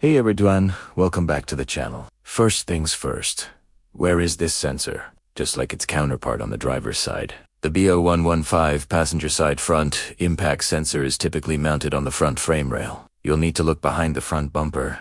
Hey everyone, welcome back to the channel. First things first, where is this sensor? Just like its counterpart on the driver's side. The B0115 passenger side front impact sensor is typically mounted on the front frame rail. You'll need to look behind the front bumper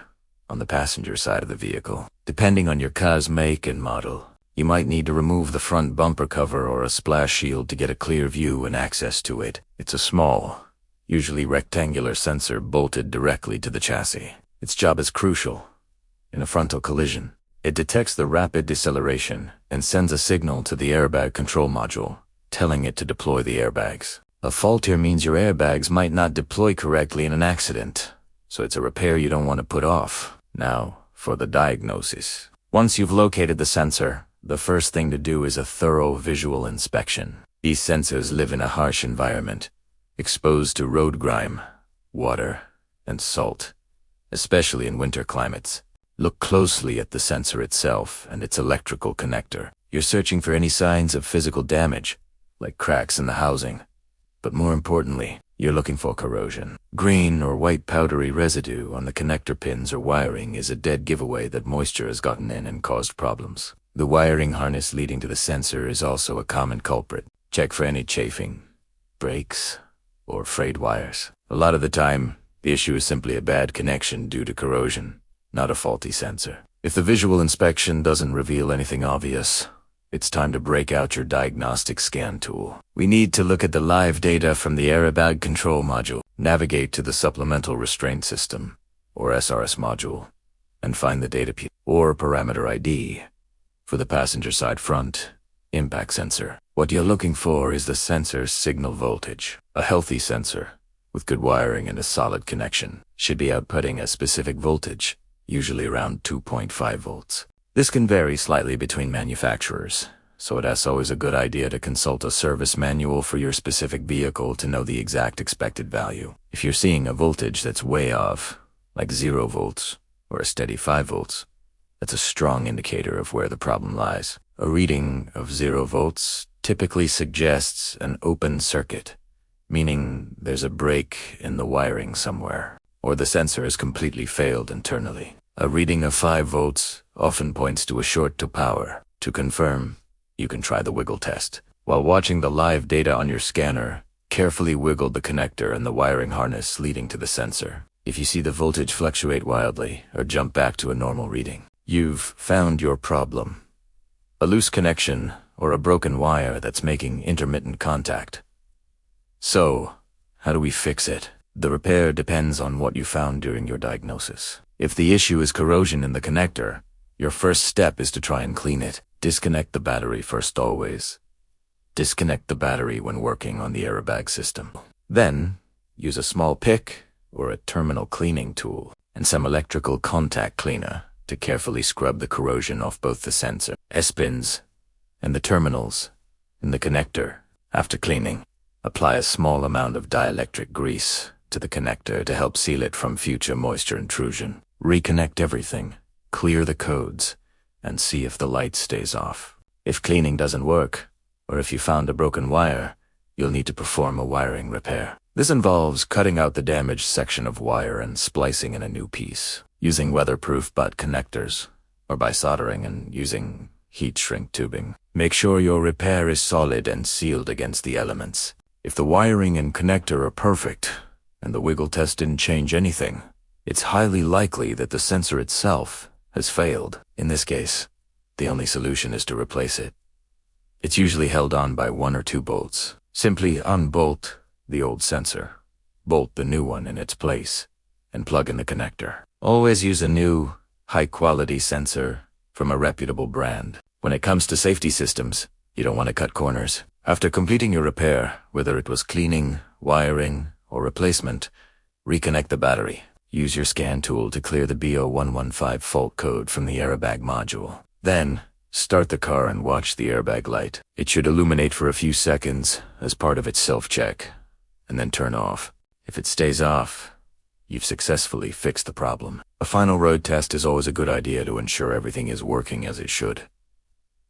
on the passenger side of the vehicle. Depending on your car's make and model, you might need to remove the front bumper cover or a splash shield to get a clear view and access to it. It's a small, usually rectangular sensor bolted directly to the chassis. Its job is crucial. In a frontal collision, it detects the rapid deceleration and sends a signal to the airbag control module, telling it to deploy the airbags. A fault here means your airbags might not deploy correctly in an accident, so it's a repair you don't want to put off. Now, for the diagnosis. Once you've located the sensor, the first thing to do is a thorough visual inspection. These sensors live in a harsh environment, exposed to road grime, water, and salt, especially in winter climates. Look closely at the sensor itself and its electrical connector. You're searching for any signs of physical damage, like cracks in the housing. But more importantly, you're looking for corrosion. Green or white powdery residue on the connector pins or wiring is a dead giveaway that moisture has gotten in and caused problems. The wiring harness leading to the sensor is also a common culprit. Check for any chafing, breaks, or frayed wires. A lot of the time, the issue is simply a bad connection due to corrosion, not a faulty sensor. If the visual inspection doesn't reveal anything obvious, it's time to break out your diagnostic scan tool. We need to look at the live data from the Airbag control module, navigate to the supplemental restraint system, or SRS module, and find the data or parameter ID for the passenger side front impact sensor. What you're looking for is the sensor's signal voltage. A healthy sensor with good wiring and a solid connection should be outputting a specific voltage, usually around 2.5 volts. This can vary slightly between manufacturers, so it's always a good idea to consult a service manual for your specific vehicle to know the exact expected value. If you're seeing a voltage that's way off, like 0 volts or a steady 5 volts, that's a strong indicator of where the problem lies. A reading of 0 volts typically suggests an open circuit, meaning there's a break in the wiring somewhere, or the sensor has completely failed internally. A reading of 5 volts often points to a short to power. To confirm, you can try the wiggle test. While watching the live data on your scanner, carefully wiggle the connector and the wiring harness leading to the sensor. If you see the voltage fluctuate wildly or jump back to a normal reading, you've found your problem. A loose connection or a broken wire that's making intermittent contact. So, how do we fix it? The repair depends on what you found during your diagnosis. If the issue is corrosion in the connector, your first step is to try and clean it. Disconnect the battery first always. Disconnect the battery when working on the airbag system. Then, use a small pick or a terminal cleaning tool and some electrical contact cleaner to carefully scrub the corrosion off both the sensor, S-pins, and the terminals in the connector. After cleaning, apply a small amount of dielectric grease to the connector to help seal it from future moisture intrusion. Reconnect everything, clear the codes, and see if the light stays off. If cleaning doesn't work, or if you found a broken wire, you'll need to perform a wiring repair. This involves cutting out the damaged section of wire and splicing in a new piece, using weatherproof butt connectors, or by soldering and using heat shrink tubing. Make sure your repair is solid and sealed against the elements. If the wiring and connector are perfect, and the wiggle test didn't change anything, it's highly likely that the sensor itself has failed. In this case, the only solution is to replace it. It's usually held on by 1 or 2 bolts. Simply unbolt the old sensor, bolt the new one in its place, and plug in the connector. Always use a new, high-quality sensor from a reputable brand. When it comes to safety systems, you don't want to cut corners. After completing your repair, whether it was cleaning, wiring, or replacement, reconnect the battery. Use your scan tool to clear the B0115 fault code from the airbag module. Then, start the car and watch the airbag light. It should illuminate for a few seconds as part of its self-check, and then turn off. If it stays off, you've successfully fixed the problem. A final road test is always a good idea to ensure everything is working as it should.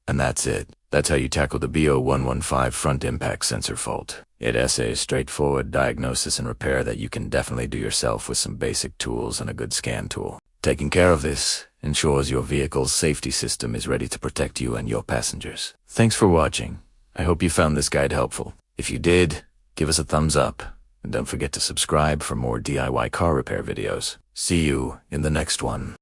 And that's it. That's how you tackle the B0115 front impact sensor fault. It's a straightforward diagnosis and repair that you can definitely do yourself with some basic tools and a good scan tool. Taking care of this ensures your vehicle's safety system is ready to protect you and your passengers. Thanks for watching. I hope you found this guide helpful. If you did, give us a thumbs up, and don't forget to subscribe for more DIY car repair videos. See you in the next one.